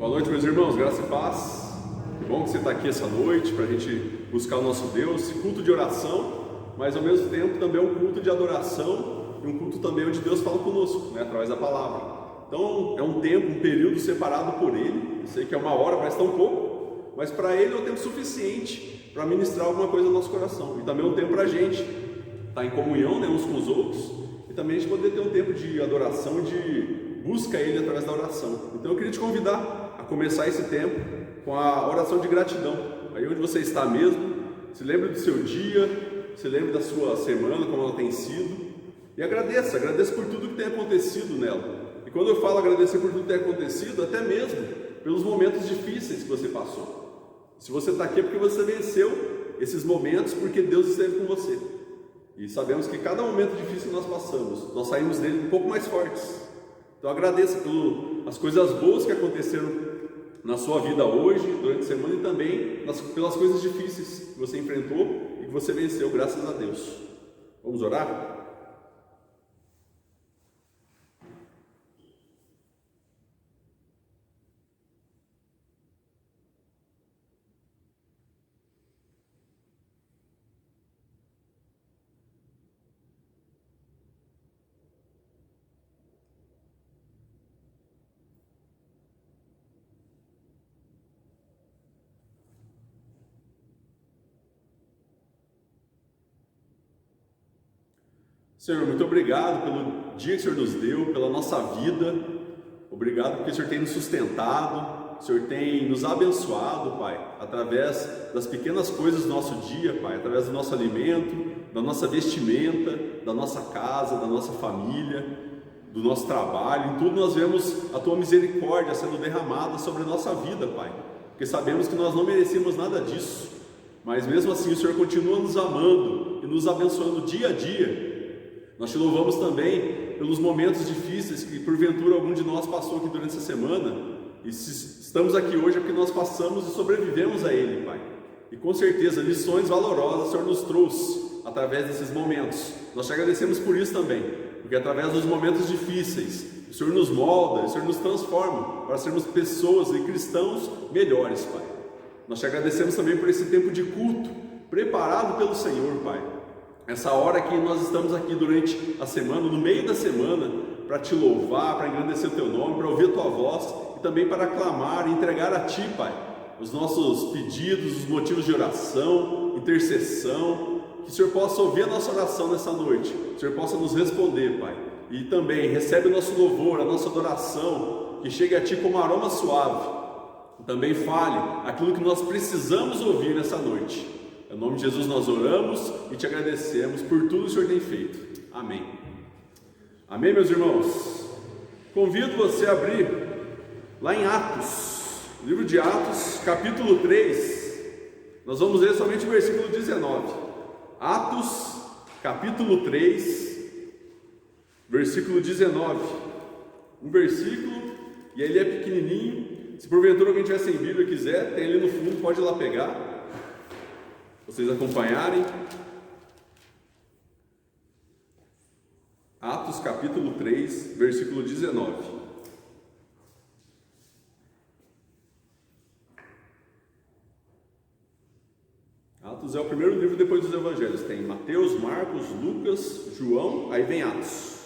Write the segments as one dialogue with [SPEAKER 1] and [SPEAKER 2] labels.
[SPEAKER 1] Boa noite, meus irmãos, graça e paz. Que bom que você está aqui essa noite para a gente buscar o nosso Deus, esse culto de oração, mas ao mesmo tempo também um culto de adoração e um culto também onde Deus fala conosco, através da palavra. Então é um tempo, um período separado por Ele. Eu sei que é uma hora, parece tão pouco, mas para Ele é um tempo suficiente para ministrar alguma coisa no nosso coração. E também é um tempo para a gente estar em comunhão, uns com os outros, e também a gente poder ter um tempo de adoração, de busca a Ele através da oração. Então eu queria te convidar a começar esse tempo com a oração de gratidão. Aí onde você está mesmo, se lembre do seu dia, se lembre da sua semana, como ela tem sido, e agradeça por tudo que tem acontecido nela. E quando eu falo agradecer por tudo que tem acontecido, até mesmo pelos momentos difíceis que você passou. Se você está aqui é porque você venceu esses momentos, porque Deus esteve com você. E sabemos que cada momento difícil que nós passamos, nós saímos dele um pouco mais fortes. Então agradeça pelas coisas boas que aconteceram na sua vida hoje, durante a semana, e também pelas coisas difíceis que você enfrentou e que você venceu, graças a Deus. Vamos orar? Senhor, muito obrigado pelo dia que o Senhor nos deu, pela nossa vida. Obrigado porque o Senhor tem nos sustentado, o Senhor tem nos abençoado, Pai, através das pequenas coisas do nosso dia, Pai, através do nosso alimento, da nossa vestimenta, da nossa casa, da nossa família, do nosso trabalho. Em tudo nós vemos a Tua misericórdia sendo derramada sobre a nossa vida, Pai, porque sabemos que nós não merecemos nada disso, mas mesmo assim o Senhor continua nos amando e nos abençoando dia a dia. Nós te louvamos também pelos momentos difíceis que porventura algum de nós passou aqui durante essa semana, e se estamos aqui hoje é porque nós passamos e sobrevivemos a ele, Pai. E com certeza lições valorosas o Senhor nos trouxe através desses momentos. Nós te agradecemos por isso também, porque através dos momentos difíceis o Senhor nos molda, o Senhor nos transforma para sermos pessoas e cristãos melhores, Pai. Nós te agradecemos também por esse tempo de culto preparado pelo Senhor, Pai. Essa hora que nós estamos aqui durante a semana, no meio da semana, para te louvar, para engrandecer o teu nome, para ouvir a tua voz e também para clamar e entregar a ti, Pai, os nossos pedidos, os motivos de oração, intercessão, que o Senhor possa ouvir a nossa oração nessa noite, que o Senhor possa nos responder, Pai, e também recebe o nosso louvor, a nossa adoração, que chegue a ti como aroma suave, e também fale aquilo que nós precisamos ouvir nessa noite. Em nome de Jesus nós oramos e te agradecemos por tudo que o Senhor tem feito. Amém. Amém, meus irmãos? Convido você a abrir lá em Atos, livro de Atos, capítulo 3. Nós vamos ler somente o versículo 19. Atos, capítulo 3, versículo 19. Um versículo, e ele é pequenininho. Se porventura alguém tiver sem Bíblia e quiser, tem ali no fundo, pode ir lá pegar. Vocês acompanharem. Atos capítulo 3, versículo 19. Atos é o primeiro livro depois dos evangelhos. Tem Mateus, Marcos, Lucas, João, aí vem Atos.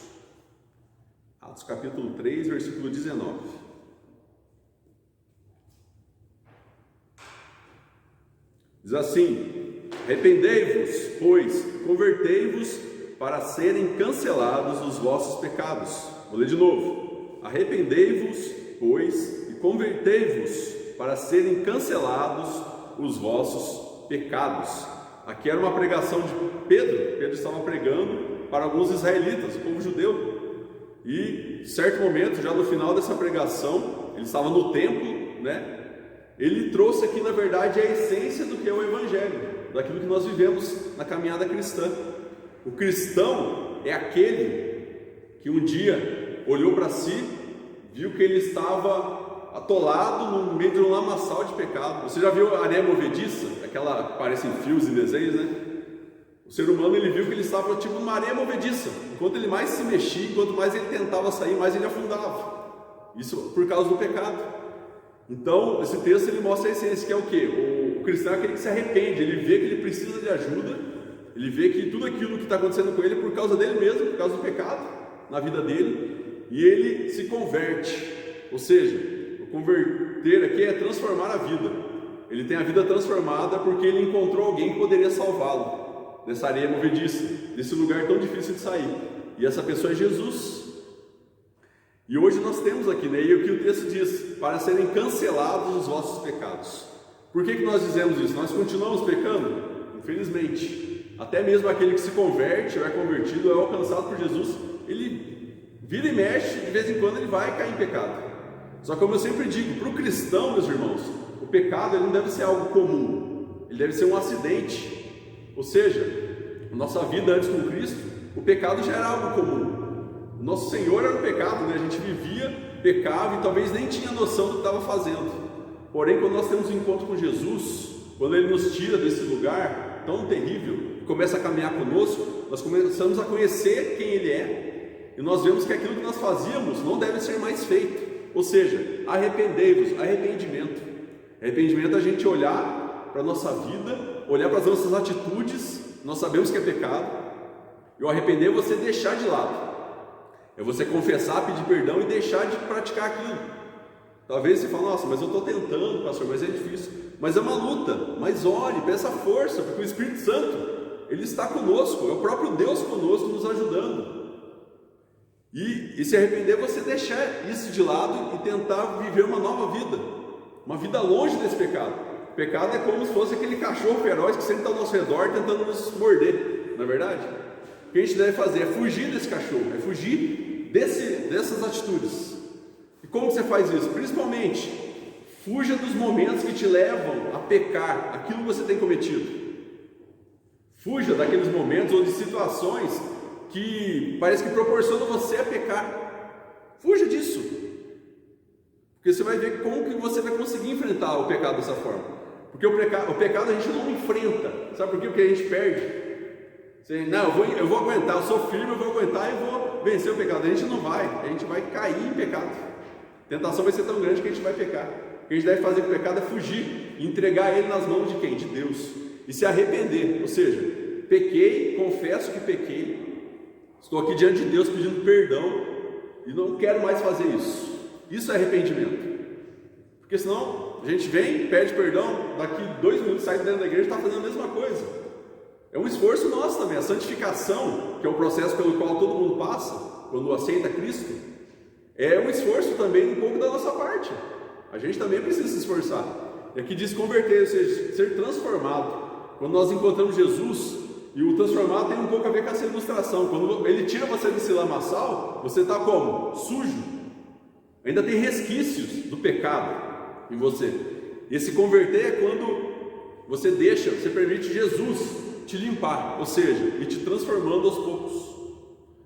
[SPEAKER 1] Atos capítulo 3, versículo 19. Diz assim: arrependei-vos, pois, convertei-vos para serem cancelados os vossos pecados. Vou ler de novo. Arrependei-vos, pois, e convertei-vos para serem cancelados os vossos pecados. Aqui era uma pregação de Pedro. Pedro estava pregando para alguns israelitas, o povo judeu. E, em certo momento, já no final dessa pregação, ele estava no templo, Ele trouxe aqui, na verdade, a essência do que é o Evangelho, daquilo que nós vivemos na caminhada cristã. O cristão é aquele que um dia olhou para si, viu que ele estava atolado no meio de um lamaçal de pecado. Você já viu a areia movediça? Aquela que parece em fios em desenhos, O ser humano, ele viu que ele estava tipo uma areia movediça. Enquanto ele mais se mexia, quanto mais ele tentava sair, mais ele afundava. Isso por causa do pecado. Então, esse texto ele mostra a essência, que é o quê? O cristão é aquele que se arrepende, ele vê que ele precisa de ajuda, ele vê que tudo aquilo que está acontecendo com ele é por causa dele mesmo, por causa do pecado na vida dele, e ele se converte. Ou seja, o converter aqui é transformar a vida. Ele tem a vida transformada porque ele encontrou alguém que poderia salvá-lo dessa areia movediça, desse lugar tão difícil de sair. E essa pessoa é Jesus. E hoje nós temos aqui, né, e o que o texto diz, para serem cancelados os vossos pecados. Por que nós dizemos isso? Nós continuamos pecando? Infelizmente. Até mesmo aquele que se converte, ou é convertido, ou é alcançado por Jesus, ele vira e mexe, de vez em quando ele vai cair em pecado. Só que como eu sempre digo, para o cristão, meus irmãos, o pecado ele não deve ser algo comum, ele deve ser um acidente. Ou seja, a nossa vida antes com Cristo, o pecado já era algo comum. Nosso Senhor era um pecado, né? A gente vivia, pecava e talvez nem tinha noção do que estava fazendo. Porém, quando nós temos um encontro com Jesus, quando Ele nos tira desse lugar tão terrível e começa a caminhar conosco, nós começamos a conhecer quem Ele é, e nós vemos que aquilo que nós fazíamos não deve ser mais feito. Ou seja, arrependei-vos, arrependimento. Arrependimento é a gente olhar para a nossa vida, olhar para as nossas atitudes, nós sabemos que é pecado, e o arrepender é você deixar de lado. É você confessar, pedir perdão e deixar de praticar aquilo. Talvez você fale, nossa, mas eu estou tentando, pastor, mas é difícil. Mas é uma luta, mas ore, peça força, porque o Espírito Santo, Ele está conosco, é o próprio Deus conosco, nos ajudando. E se arrepender é você deixar isso de lado e tentar viver uma nova vida, uma vida longe desse pecado. O pecado é como se fosse aquele cachorro feroz que sempre está ao nosso redor tentando nos morder, não é verdade? O que a gente deve fazer é fugir desse cachorro, é fugir dessas atitudes. E como você faz isso? Principalmente, fuja dos momentos que te levam a pecar aquilo que você tem cometido. Fuja daqueles momentos ou de situações que parece que proporcionam você a pecar. Fuja disso. Porque você vai ver como que você vai conseguir enfrentar o pecado dessa forma. Porque o pecado a gente não enfrenta. Sabe por quê? Porque a gente perde. Não, eu vou aguentar, eu sou firme, eu vou aguentar e vou vencer o pecado. A gente não vai, a gente vai cair em pecado. A tentação vai ser tão grande que a gente vai pecar. O que a gente deve fazer com o pecado é fugir, entregar ele nas mãos de quem? De Deus. E se arrepender, ou seja, pequei, confesso que pequei, estou aqui diante de Deus pedindo perdão e não quero mais fazer isso. Isso é arrependimento. Porque senão a gente vem, pede perdão, daqui 2 minutos sai dentro da igreja e está fazendo a mesma coisa. É um esforço nosso também. A santificação, que é o processo pelo qual todo mundo passa quando aceita Cristo, é um esforço também um pouco da nossa parte. A gente também precisa se esforçar. E aqui diz converter, ou seja, ser transformado. Quando nós encontramos Jesus, e o transformado tem um pouco a ver com essa ilustração. Quando Ele tira você desse lamaçal, você está como? Sujo. Ainda tem resquícios do pecado em você. Esse converter é quando você permite Jesus te limpar, ou seja, e te transformando aos poucos.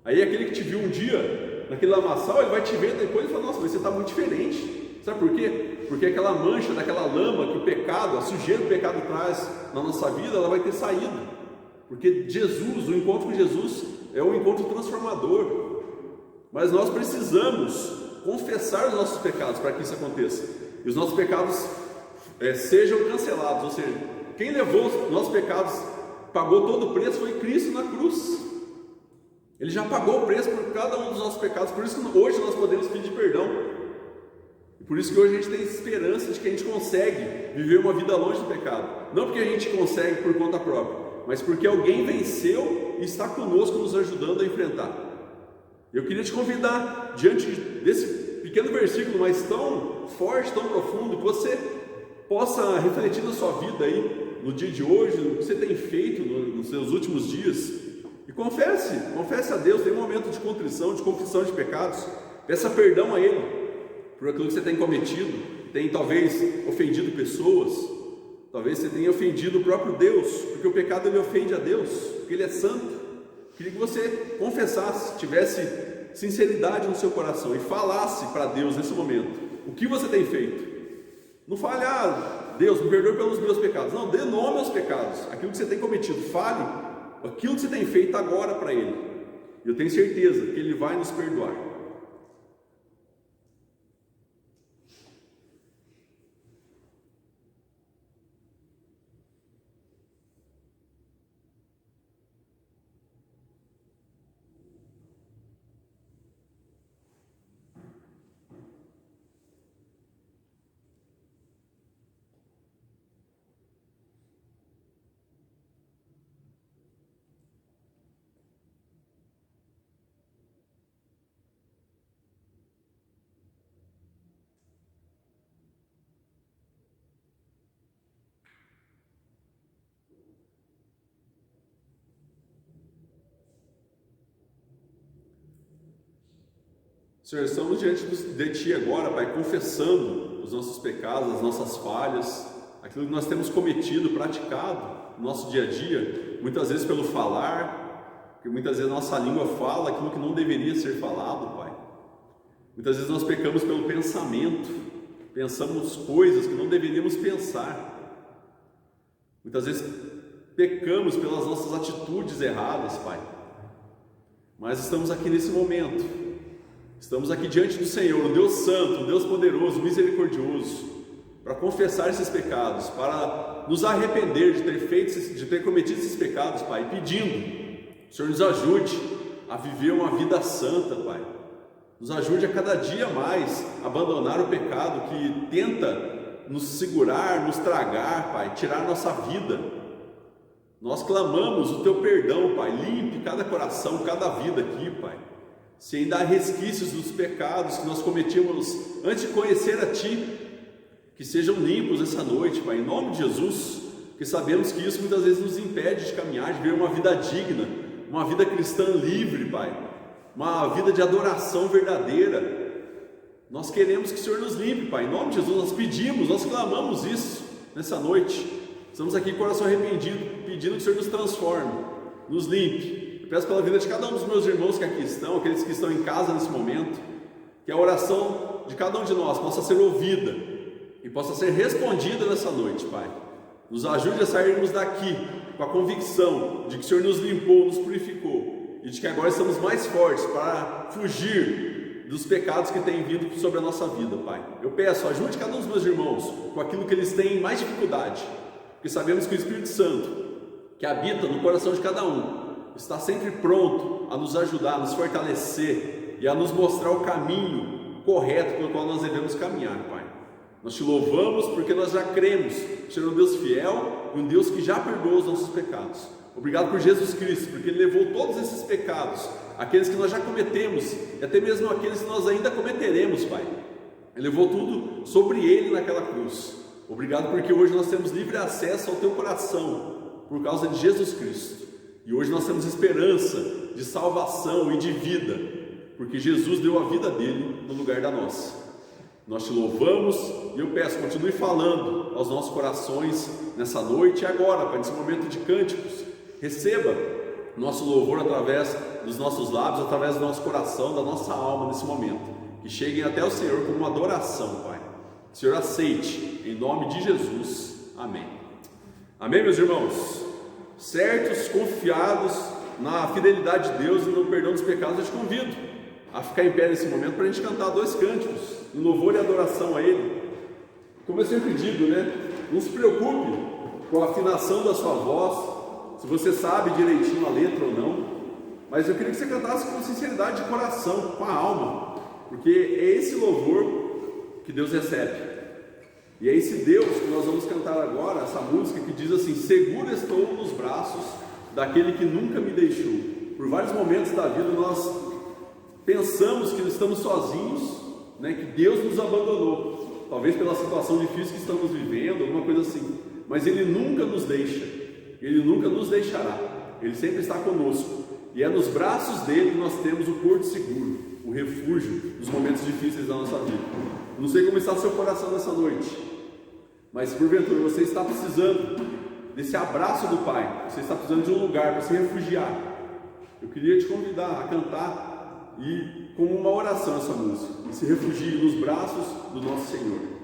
[SPEAKER 1] Aí aquele que te viu um dia naquele lamaçal, ele vai te ver depois e fala, nossa, mas você está muito diferente. Sabe por quê? Porque aquela mancha, daquela lama que o pecado, a sujeira que o pecado traz na nossa vida, ela vai ter saído. Porque Jesus, o encontro com Jesus é um encontro transformador. Mas nós precisamos confessar os nossos pecados para que isso aconteça. E os nossos pecados sejam cancelados, ou seja, quem levou os nossos pecados, pagou todo o preço, foi Cristo na cruz. Ele já pagou o preço por cada um dos nossos pecados. Por isso que hoje nós podemos pedir perdão. E por isso que hoje a gente tem esperança de que a gente consegue viver uma vida longe do pecado. Não porque a gente consegue por conta própria, mas porque alguém venceu e está conosco nos ajudando a enfrentar. Eu queria te convidar, diante desse pequeno versículo, mas tão forte, tão profundo, que você possa refletir na sua vida aí, no dia de hoje, no que você tem feito nos seus últimos dias, e confesse a Deus. Tem um momento de contrição, de confissão de pecados, peça perdão a Ele por aquilo que você tem cometido, tem talvez ofendido pessoas, talvez você tenha ofendido o próprio Deus, porque o pecado ele ofende a Deus, porque Ele é santo. Queria que você confessasse, tivesse sinceridade no seu coração e falasse para Deus nesse momento o que você tem feito. Não fale, Deus, me perdoe pelos meus pecados. Não, dê nome aos pecados, aquilo que você tem cometido. Fale aquilo que você tem feito agora para Ele. E eu tenho certeza que Ele vai nos perdoar. Senhor, estamos diante de Ti agora, Pai, confessando os nossos pecados, as nossas falhas, aquilo que nós temos cometido, praticado no nosso dia a dia, muitas vezes pelo falar, porque muitas vezes a nossa língua fala aquilo que não deveria ser falado, Pai. Muitas vezes nós pecamos pelo pensamento, pensamos coisas que não deveríamos pensar. Muitas vezes pecamos pelas nossas atitudes erradas, Pai. Mas estamos aqui nesse momento, estamos aqui diante do Senhor, o Deus Santo, o Deus poderoso, misericordioso, para confessar esses pecados, para nos arrepender de ter cometido esses pecados, Pai, pedindo, o Senhor nos ajude a viver uma vida santa, Pai. Nos ajude a cada dia mais abandonar o pecado que tenta nos segurar, nos tragar, Pai, tirar nossa vida. Nós clamamos o Teu perdão, Pai, limpe cada coração, cada vida aqui, Pai. Se ainda há resquícios dos pecados que nós cometíamos antes de conhecer a Ti, que sejam limpos essa noite, Pai, em nome de Jesus, porque sabemos que isso muitas vezes nos impede de caminhar, de viver uma vida digna, uma vida cristã livre, Pai, uma vida de adoração verdadeira. Nós queremos que o Senhor nos limpe, Pai, em nome de Jesus, nós pedimos, nós clamamos isso nessa noite. Estamos aqui com o coração arrependido, pedindo que o Senhor nos transforme, nos limpe. Eu peço pela vida de cada um dos meus irmãos que aqui estão, aqueles que estão em casa nesse momento, que a oração de cada um de nós possa ser ouvida e possa ser respondida nessa noite, Pai. Nos ajude a sairmos daqui com a convicção de que o Senhor nos limpou, nos purificou e de que agora estamos mais fortes para fugir dos pecados que têm vindo sobre a nossa vida, Pai. Eu peço, ajude cada um dos meus irmãos com aquilo que eles têm mais dificuldade, porque sabemos que o Espírito Santo, que habita no coração de cada um, está sempre pronto a nos ajudar, a nos fortalecer e a nos mostrar o caminho correto pelo qual nós devemos caminhar, Pai. Nós Te louvamos porque nós já cremos que o Senhor é um Deus fiel e um Deus que já perdoa os nossos pecados. Obrigado por Jesus Cristo, porque Ele levou todos esses pecados, aqueles que nós já cometemos e até mesmo aqueles que nós ainda cometeremos, Pai. Ele levou tudo sobre Ele naquela cruz. Obrigado porque hoje nós temos livre acesso ao Teu coração por causa de Jesus Cristo. E hoje nós temos esperança de salvação e de vida, porque Jesus deu a vida dele no lugar da nossa. Nós Te louvamos e eu peço, continue falando aos nossos corações nessa noite e agora, Pai, nesse momento de cânticos. Receba nosso louvor através dos nossos lábios, através do nosso coração, da nossa alma nesse momento. Que cheguem até o Senhor como uma adoração, Pai. Que o Senhor aceite, em nome de Jesus. Amém. Amém, meus irmãos? Certos, confiados na fidelidade de Deus e no perdão dos pecados, eu te convido a ficar em pé nesse momento para a gente cantar 2 cânticos em louvor e adoração a Ele. Como eu sempre digo, né? Não se preocupe com a afinação da sua voz, se você sabe direitinho a letra ou não, mas eu queria que você cantasse com sinceridade de coração, com a alma, porque é esse louvor que Deus recebe. E é esse Deus que nós vamos cantar agora, essa música que diz assim: seguro estou nos braços daquele que nunca me deixou. Por vários momentos da vida nós pensamos que estamos sozinhos, né, que Deus nos abandonou, talvez pela situação difícil que estamos vivendo, alguma coisa assim, mas Ele nunca nos deixa, Ele nunca nos deixará, Ele sempre está conosco, e é nos braços dele que nós temos o porto seguro, o refúgio nos momentos difíceis da nossa vida. Eu não sei como está seu coração nessa noite, mas porventura você está precisando desse abraço do Pai, você está precisando de um lugar para se refugiar. Eu queria te convidar a cantar e como uma oração essa música, e se refugie nos braços do nosso Senhor.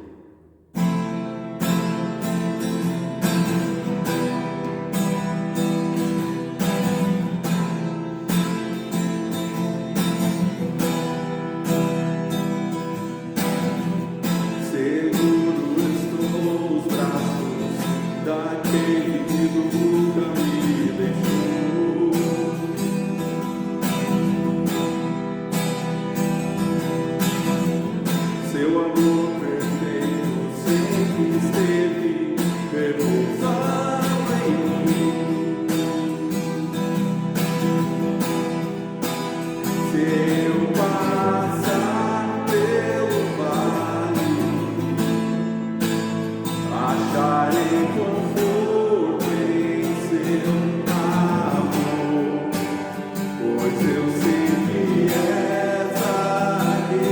[SPEAKER 2] Pois eu sei que és aquele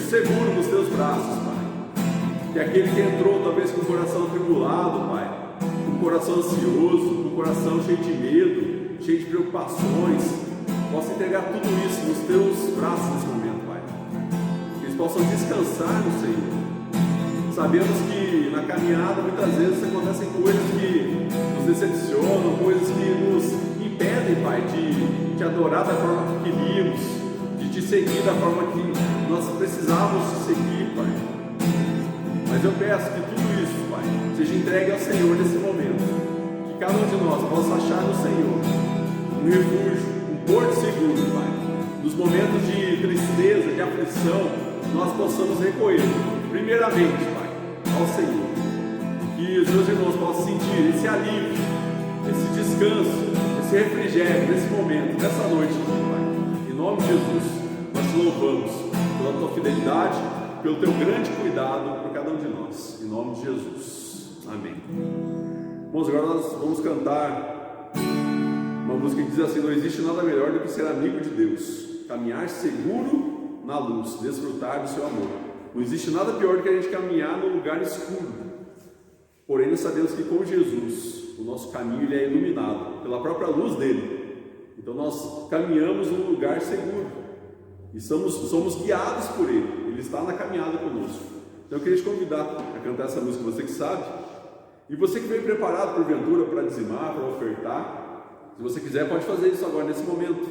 [SPEAKER 1] Seguro nos teus braços, Pai. Que aquele que entrou talvez com o coração atribulado, Pai, com o coração ansioso, com o coração cheio de medo, cheio de preocupações, possa entregar tudo isso nos teus braços nesse momento, Pai. Que eles possam descansar no Senhor. Sabemos que na caminhada muitas vezes acontecem coisas que nos decepcionam, coisas que nos impedem, Pai, de te adorar da forma que queríamos, de te seguir da forma que nós precisávamos te seguir, Pai. Mas eu peço que tudo isso, Pai, seja entregue ao Senhor nesse momento. Que cada um de nós possa achar no Senhor um refúgio, um porto seguro, Pai. Nos momentos de tristeza, de aflição, nós possamos recorrer, primeiramente, Pai, ao Senhor. Que os meus irmãos possam sentir esse alívio, esse descanso, esse refrigério nesse momento, nessa noite aqui, Pai. Em nome de Jesus, nós te louvamos pela tua fidelidade, pelo teu grande cuidado por cada um de nós, em nome de Jesus, amém. Bom, agora nós vamos cantar uma música que diz assim: não existe nada melhor do que ser amigo de Deus, caminhar seguro na luz, desfrutar do seu amor. Não existe nada pior do que a gente caminhar num lugar escuro, porém nós sabemos que com Jesus o nosso caminho ele é iluminado pela própria luz dele, então nós caminhamos num lugar seguro e somos guiados por Ele está na caminhada conosco. Então eu queria te convidar a cantar essa música, você que sabe, e você que veio preparado porventura para dizimar, para ofertar, se você quiser pode fazer isso agora nesse momento.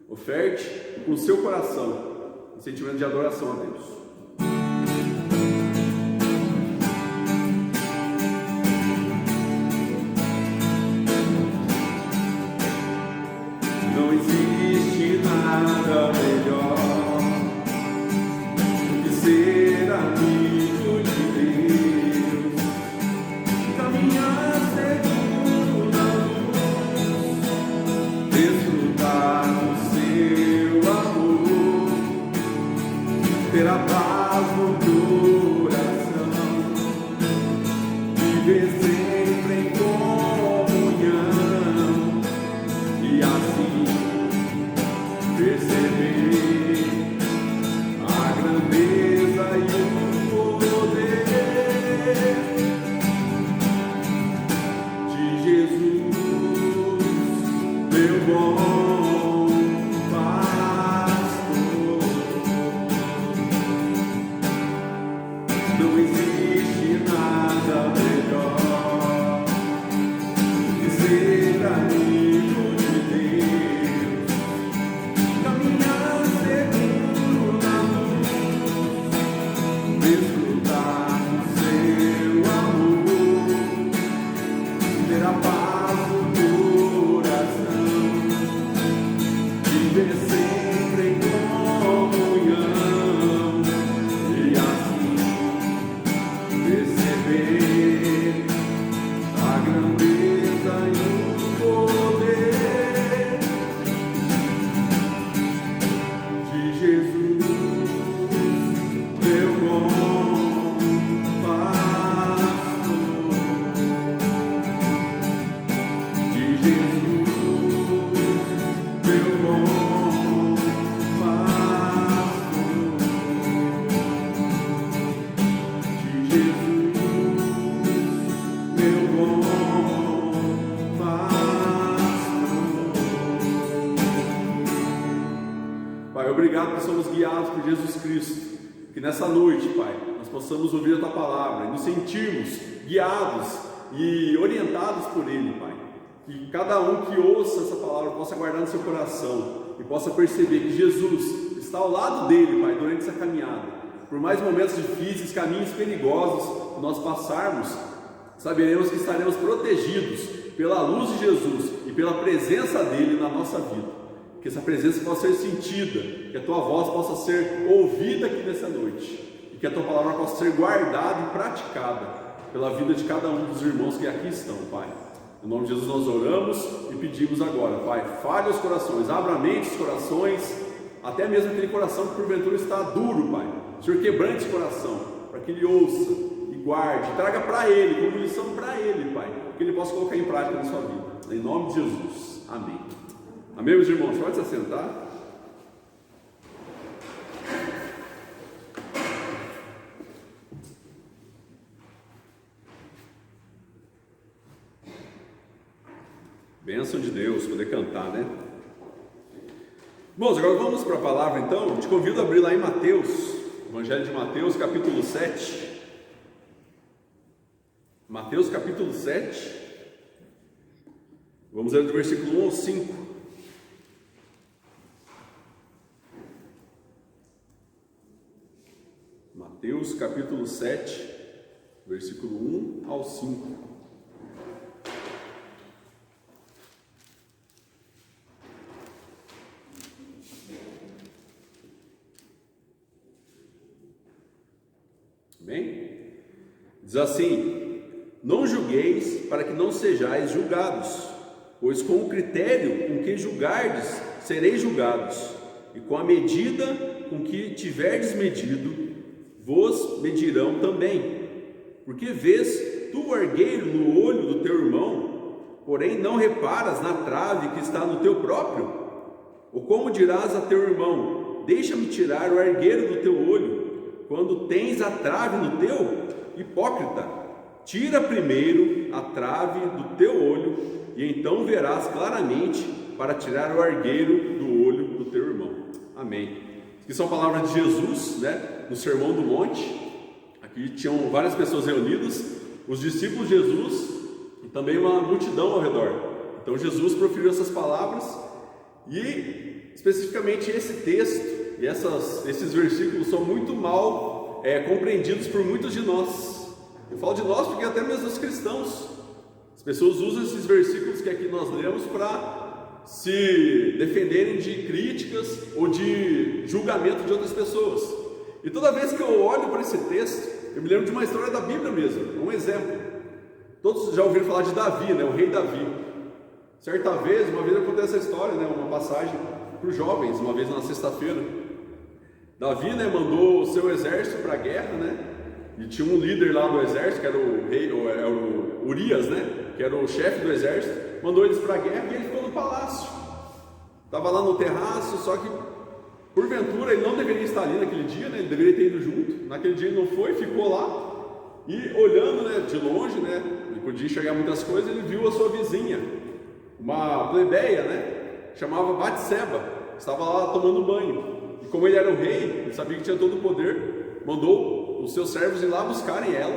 [SPEAKER 1] Oferte com o seu coração, um sentimento de adoração a Deus. Não existe nada melhor do que ser amigo de Deus, caminhar seguro na luz, desfrutar do seu amor, ter a paz no coração, viver sempre em comunhão e assim perceber a grandeza e o poder de Jesus, meu bom pastor. Não existe nada melhor que ser amigo de Deus, caminhar obrigado que somos guiados por Jesus Cristo. Que nessa noite, Pai, nós possamos ouvir a Tua palavra e nos sentirmos guiados e orientados por Ele, Pai. Que cada um que ouça essa palavra possa guardar no seu coração e possa perceber que Jesus está ao lado dele, Pai, durante essa caminhada. Por mais momentos difíceis, caminhos perigosos que nós passarmos, saberemos que estaremos protegidos pela luz de Jesus e pela presença dele na nossa vida. Que essa presença possa ser sentida, que a Tua voz possa ser ouvida aqui nessa noite e que a Tua palavra possa ser guardada e praticada pela vida de cada um dos irmãos que aqui estão, Pai. Em nome de Jesus nós oramos e pedimos agora, Pai, fale os corações, abra a mente, os corações, até mesmo aquele coração que porventura está duro, Pai. O Senhor quebrante esse coração, para que ele ouça e guarde, traga para ele, como lição para ele, Pai, que ele possa colocar em prática na sua vida. Em nome de Jesus. Amém. Amém, meus irmãos? Pode se assentar. Bênção de Deus, poder cantar, né? Bom, agora vamos para a palavra então. Te convido a abrir lá em Mateus, Evangelho de Mateus, capítulo 7. Mateus, capítulo 7. Vamos ler do versículo 1 ao 5. Mateus, capítulo 7, versículo 1 ao 5. Bem? Diz assim: não julgueis para que não sejais julgados, pois com o critério com que julgardes, sereis julgados, e com a medida com que tiverdes medido, vos medirão também. Porque vês tu o argueiro no olho do teu irmão, porém não reparas na trave que está no teu próprio? Ou como dirás a teu irmão: deixa-me tirar o argueiro do teu olho, quando tens a trave no teu? Hipócrita, tira primeiro a trave do teu olho, e então verás claramente para tirar o argueiro do olho do teu irmão. Amém. Aqui são palavras de Jesus, né, no Sermão do Monte. Aqui tinham várias pessoas reunidas, os discípulos de Jesus e também uma multidão ao redor. Então Jesus proferiu essas palavras e especificamente esse texto e esses versículos são muito mal compreendidos por muitos de nós. Eu falo de nós porque até mesmo os cristãos, as pessoas usam esses versículos que aqui nós lemos para se defenderem de críticas ou de julgamento de outras pessoas. E toda vez que eu olho para esse texto, eu me lembro de uma história da Bíblia mesmo, um exemplo. Todos já ouviram falar de Davi, né? O rei Davi. Certa vez, uma vez eu contei essa história, né? Uma passagem para os jovens, uma vez na sexta-feira. Davi, né, mandou o seu exército para a guerra, né? E tinha um líder lá do exército, que era o rei, era o Urias, né? Que era o chefe do exército. Mandou eles para a guerra e ele ficou no palácio. Estava lá no terraço, só que porventura ele não deveria estar ali naquele dia, né? Ele deveria ter ido junto. Naquele dia ele não foi, ficou lá e olhando, né, de longe, né? Ele podia enxergar muitas coisas. Ele viu a sua vizinha, uma plebeia, né? Chamava Batseba, estava lá tomando banho. E como ele era o rei, ele sabia que tinha todo o poder, mandou os seus servos ir lá buscarem ela.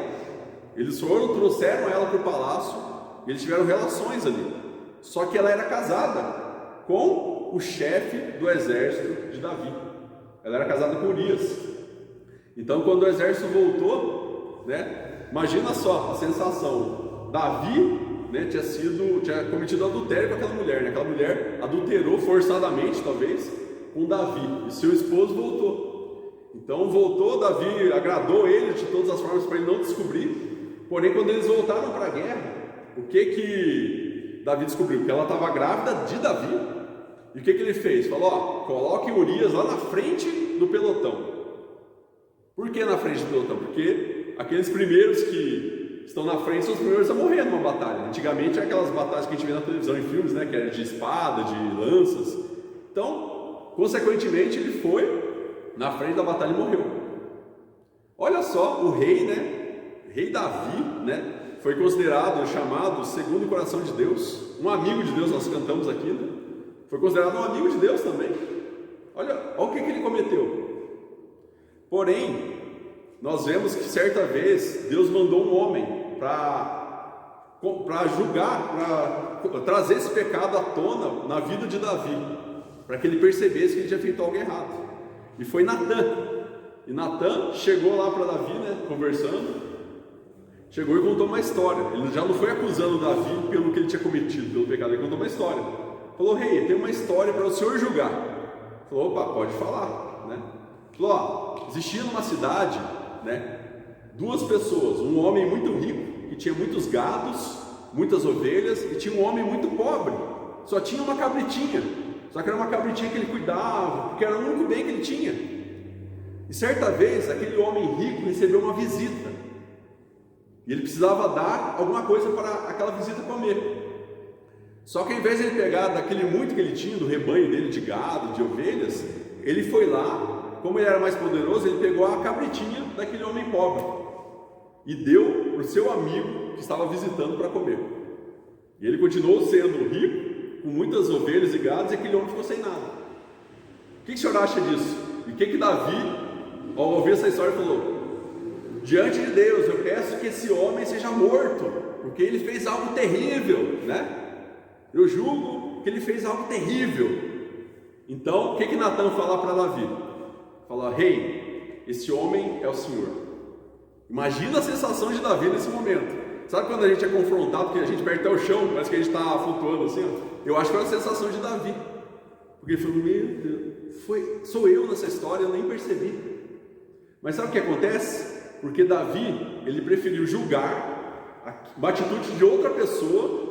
[SPEAKER 1] Eles foram, trouxeram ela para o palácio e eles tiveram relações ali. Só que ela era casada com o chefe do exército de Davi. Ela era casada com Urias. Então quando o exército voltou, né, imagina só a sensação. Davi, né, tinha cometido adultério com aquela mulher, né? Aquela mulher adulterou forçadamente, talvez, com Davi, e seu esposo voltou. Então voltou, Davi agradou ele de todas as formas para ele não descobrir. Porém, quando eles voltaram para a guerra, o que Davi descobriu? Que ela estava grávida de Davi. E o que ele fez? Falou: coloque Urias lá na frente do pelotão. Por que na frente do pelotão? Porque aqueles primeiros que estão na frente são os primeiros a morrer numa batalha. Antigamente eram aquelas batalhas que a gente vê na televisão, em filmes, né? Que era de espada, de lanças. Então, consequentemente, ele foi na frente da batalha e morreu. Olha só, o rei, né? Rei Davi, né? Foi considerado, chamado segundo o coração de Deus, um amigo de Deus. Nós cantamos aqui, né? Foi considerado um amigo de Deus também. Olha o que ele cometeu. Porém, nós vemos que certa vez Deus mandou um homem para julgar, para trazer esse pecado à tona na vida de Davi, para que ele percebesse que ele tinha feito algo errado. E foi Natã. E Natã chegou lá para Davi, conversando, chegou e contou uma história. Ele já não foi acusando Davi pelo que ele tinha cometido, pelo pecado, ele contou uma história. Falou: rei, tem uma história para o senhor julgar. Falou: opa, pode falar, Falou: existia numa cidade, duas pessoas, um homem muito rico, que tinha muitos gados, muitas ovelhas, e tinha um homem muito pobre, só tinha uma cabritinha, só que era uma cabritinha que ele cuidava, porque era o único bem que ele tinha. E certa vez, aquele homem rico recebeu uma visita, e ele precisava dar alguma coisa para aquela visita comer. Só que ao invés de ele pegar daquele muito que ele tinha, do rebanho dele de gado, de ovelhas, ele foi lá, como ele era mais poderoso, ele pegou a cabritinha daquele homem pobre e deu para o seu amigo que estava visitando para comer. E ele continuou sendo rico, com muitas ovelhas e gados, e aquele homem ficou sem nada. O que o senhor acha disso? E o que Davi, ao ouvir essa história, falou? Diante de Deus, eu peço que esse homem seja morto, porque ele fez algo terrível, Eu julgo que ele fez algo terrível. Então, o que Natã fala para Davi? Fala: rei, esse homem é o Senhor. Imagina a sensação de Davi nesse momento. Sabe quando a gente é confrontado, que a gente perde até o chão, parece que a gente está flutuando assim? Eu acho que foi a sensação de Davi. Porque ele falou: meu Deus, sou eu nessa história, eu nem percebi. Mas sabe o que acontece? Porque Davi, ele preferiu julgar uma atitude de outra pessoa,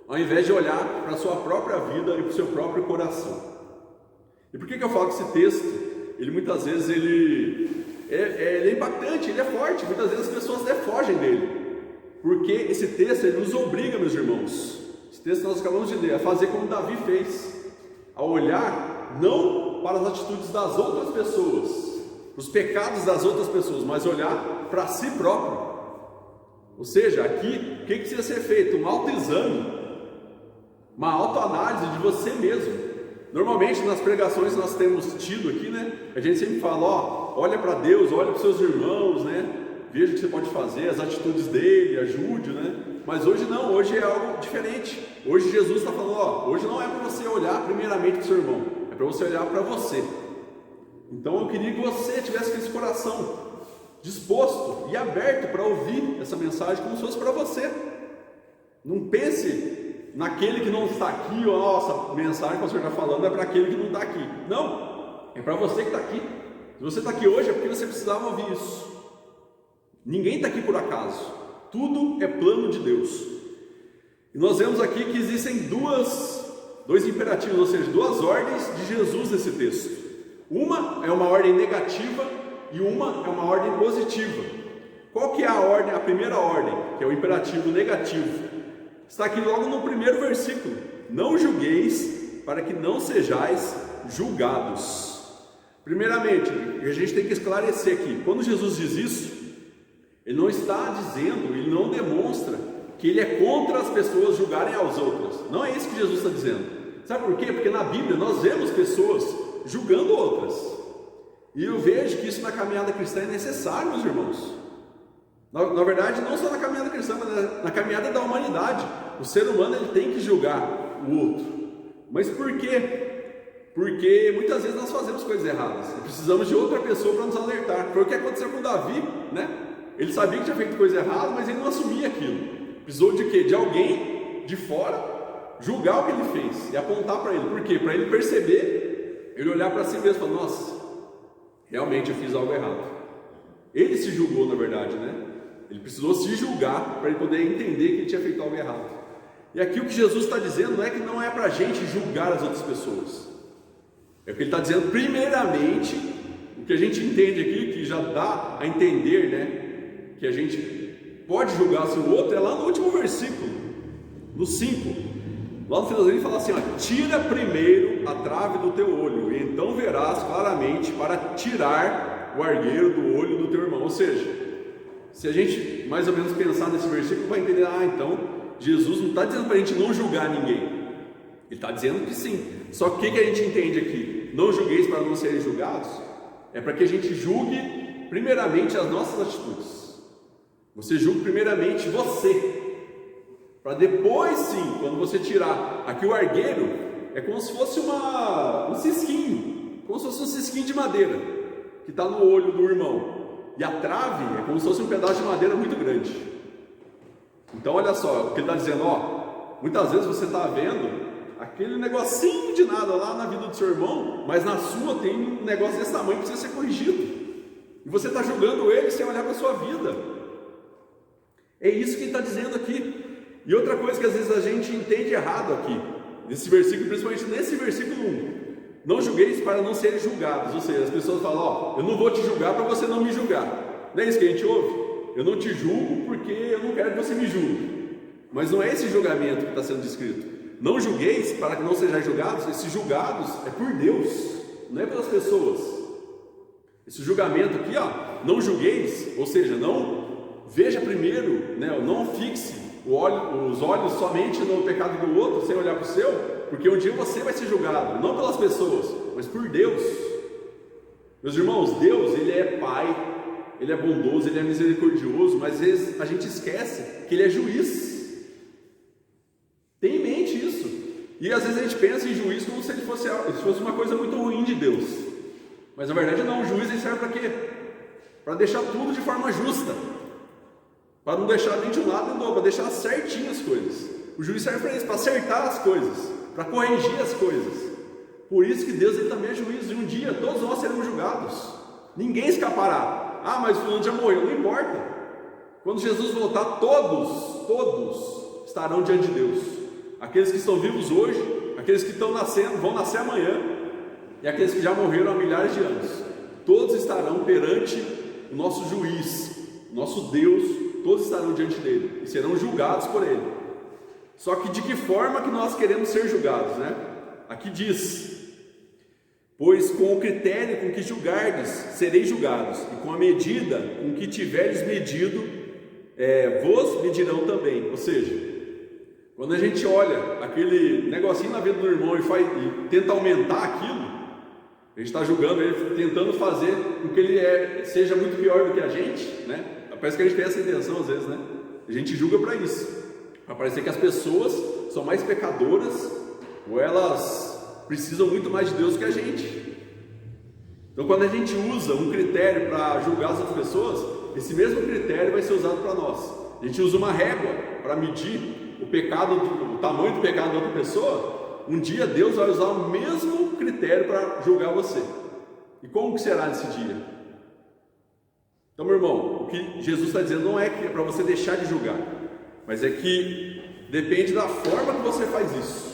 [SPEAKER 1] ao invés de olhar para a sua própria vida e para o seu próprio coração. E por que eu falo que esse texto, ele muitas vezes ele é impactante, ele é forte, muitas vezes as pessoas até fogem dele, porque esse texto ele nos obriga, meus irmãos, esse texto que nós acabamos de ler, a fazer como Davi fez, a olhar não para as atitudes das outras pessoas, os pecados das outras pessoas, mas olhar para si próprio. Ou seja, aqui, o que precisa ser feito? Um autoexame, uma autoanálise de você mesmo. Normalmente nas pregações que nós temos tido aqui, a gente sempre fala: olha para Deus, olha para os seus irmãos, veja o que você pode fazer, as atitudes dele, ajude, mas hoje não, hoje é algo diferente. Hoje Jesus está falando: hoje não é para você olhar primeiramente para o seu irmão, é para você olhar para você. Então eu queria que você tivesse com esse coração disposto e aberto para ouvir essa mensagem como se fosse para você. Não pense naquele que não está aqui: nossa, mensagem que o pastor está falando é para aquele que não está aqui. Não, é para você que está aqui. Se você está aqui hoje é porque você precisava ouvir isso. Ninguém está aqui por acaso, tudo é plano de Deus. E nós vemos aqui que existem dois imperativos, ou seja, duas ordens de Jesus nesse texto. Uma é uma ordem negativa e uma é uma ordem positiva. Qual que é a ordem? A primeira ordem, que é o imperativo negativo, está aqui logo no primeiro versículo: não julgueis, para que não sejais julgados. Primeiramente, a gente tem que esclarecer aqui, quando Jesus diz isso, ele não está dizendo, ele não demonstra que ele é contra as pessoas julgarem aos outros. Não é isso que Jesus está dizendo. Sabe por quê? Porque na Bíblia nós vemos pessoas julgando outras, e eu vejo que isso na caminhada cristã é necessário, meus irmãos. Na verdade, não só na caminhada cristã, mas na caminhada da humanidade. O ser humano ele tem que julgar o outro. Mas por quê? Porque muitas vezes nós fazemos coisas erradas e precisamos de outra pessoa para nos alertar. Foi o que aconteceu com Davi, Ele sabia que tinha feito coisa errada, mas ele não assumia aquilo. Precisou de quê? De alguém de fora julgar o que ele fez e apontar para ele. Por quê? Para ele perceber, ele olhar para si mesmo e falar: nossa, realmente eu fiz algo errado. Ele se julgou, na verdade, Ele precisou se julgar para ele poder entender que ele tinha feito algo errado. E aqui o que Jesus está dizendo não é para a gente julgar as outras pessoas. É o que ele está dizendo, primeiramente, o que a gente entende aqui, que já dá a entender, que a gente pode julgar se o outro, é lá no último versículo, no 5. Lá no finalzinho ele fala assim: tira primeiro a trave do teu olho, e então verás claramente para tirar o argueiro do olho do teu irmão. Ou seja, se a gente mais ou menos pensar nesse versículo, vai entender: então Jesus não está dizendo para a gente não julgar ninguém, ele está dizendo que sim. Só que o que a gente entende aqui? não julgueis para não serem julgados, é para que a gente julgue primeiramente as nossas atitudes. Você julgue primeiramente você, para depois sim, quando você tirar aqui o argueiro, é como se fosse um cisquinho, como se fosse um cisquinho de madeira que está no olho do irmão, e a trave é como se fosse um pedaço de madeira muito grande. Então olha só, o que ele está dizendo, muitas vezes você está vendo aquele negocinho de nada lá na vida do seu irmão, mas na sua tem um negócio desse tamanho que precisa ser corrigido, e você está julgando ele sem olhar para a sua vida. É isso que ele está dizendo aqui. E outra coisa que às vezes a gente entende errado aqui, nesse versículo, principalmente nesse versículo 1, não julgueis para não serem julgados. Ou seja, as pessoas falam, eu não vou te julgar para você não me julgar. Não é isso que a gente ouve? Eu não te julgo porque eu não quero que você me julgue. Mas não é esse julgamento que está sendo descrito. Não julgueis para que não sejais julgados. Esses julgados é por Deus, não é pelas pessoas. Esse julgamento aqui, não julgueis, ou seja, não veja primeiro, não fixe os olhos somente no pecado do outro, sem olhar para o seu, porque um dia você vai ser julgado, não pelas pessoas, mas por Deus. Meus irmãos, Deus, Ele é Pai, Ele é bondoso, Ele é misericordioso, mas às vezes a gente esquece que Ele é juiz. Tenha em mente isso. E às vezes a gente pensa em juiz como se ele fosse uma coisa muito ruim de Deus. Mas na verdade não, o juiz ele serve para quê? Para deixar tudo de forma justa. Para não deixar nem de um lado nem do outro, para deixar certinho as coisas. O juiz serve para isso, para acertar as coisas, para corrigir as coisas. Por isso que Deus ele também é juiz, e um dia todos nós seremos julgados. Ninguém escapará. Mas fulano já morreu, não importa. Quando Jesus voltar, todos estarão diante de Deus. Aqueles que estão vivos hoje, aqueles que estão nascendo, vão nascer amanhã, e aqueles que já morreram há milhares de anos. Todos estarão perante o nosso juiz, o nosso Deus. Todos estarão diante dele e serão julgados por ele. Só que de que forma que nós queremos ser julgados, né? Aqui diz: pois com o critério com que julgardes, sereis julgados, e com a medida com que tiveres medido, vos medirão também. Ou seja, quando a gente olha aquele negocinho na vida do irmão e tenta aumentar aquilo, a gente está julgando ele, tentando fazer com que ele seja muito pior do que a gente, né? Parece que a gente tem essa intenção às vezes, né? A gente julga para isso, para parecer que as pessoas são mais pecadoras, ou elas precisam muito mais de Deus que a gente. Então quando a gente usa um critério para julgar as outras pessoas, esse mesmo critério vai ser usado para nós. A gente usa uma régua para medir o tamanho do pecado da outra pessoa. Um dia Deus vai usar o mesmo critério para julgar você. E como que será nesse dia? Então, meu irmão, o que Jesus está dizendo não é que é para você deixar de julgar, mas é que depende da forma que você faz isso.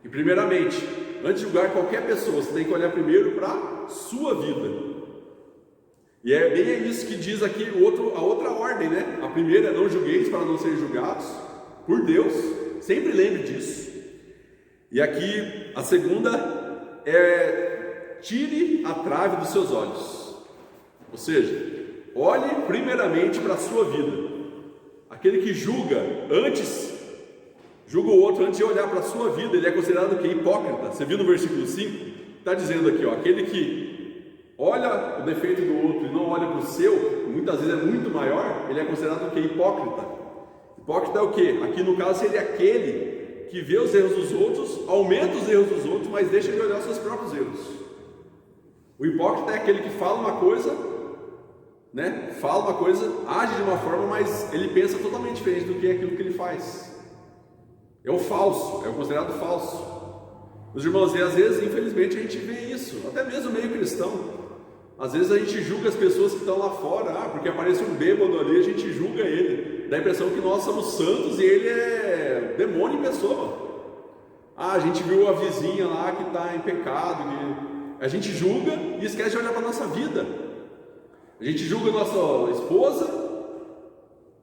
[SPEAKER 1] E primeiramente, antes de julgar qualquer pessoa, você tem que olhar primeiro para a sua vida. E é bem isso que diz aqui a outra ordem, né? A primeira é não julgueis para não serem julgados por Deus, sempre lembre disso. E aqui a segunda é: tire a trave dos seus olhos. Ou seja, olhe primeiramente para a sua vida. Aquele que julga o outro antes de olhar para a sua vida, ele é considerado o quê? Hipócrita. Você viu no versículo 5? Está dizendo aqui, aquele que olha o defeito do outro e não olha para o seu, muitas vezes é muito maior, ele é considerado o quê? Hipócrita. Hipócrita é o quê? Aqui no caso seria aquele que vê os erros dos outros, aumenta os erros dos outros, mas deixa de olhar os seus próprios erros. O hipócrita é aquele que fala uma coisa, age de uma forma, mas ele pensa totalmente diferente do que é aquilo que ele faz. É o falso, é o considerado falso. Meus irmãos, e às vezes, infelizmente, a gente vê isso, até mesmo no meio cristão. Às vezes a gente julga as pessoas que estão lá fora, porque aparece um bêbado ali, a gente julga ele, dá a impressão que nós somos santos e ele é demônio em pessoa. A gente viu a vizinha lá que está em pecado, a gente julga e esquece de olhar para a nossa vida. A gente julga a nossa esposa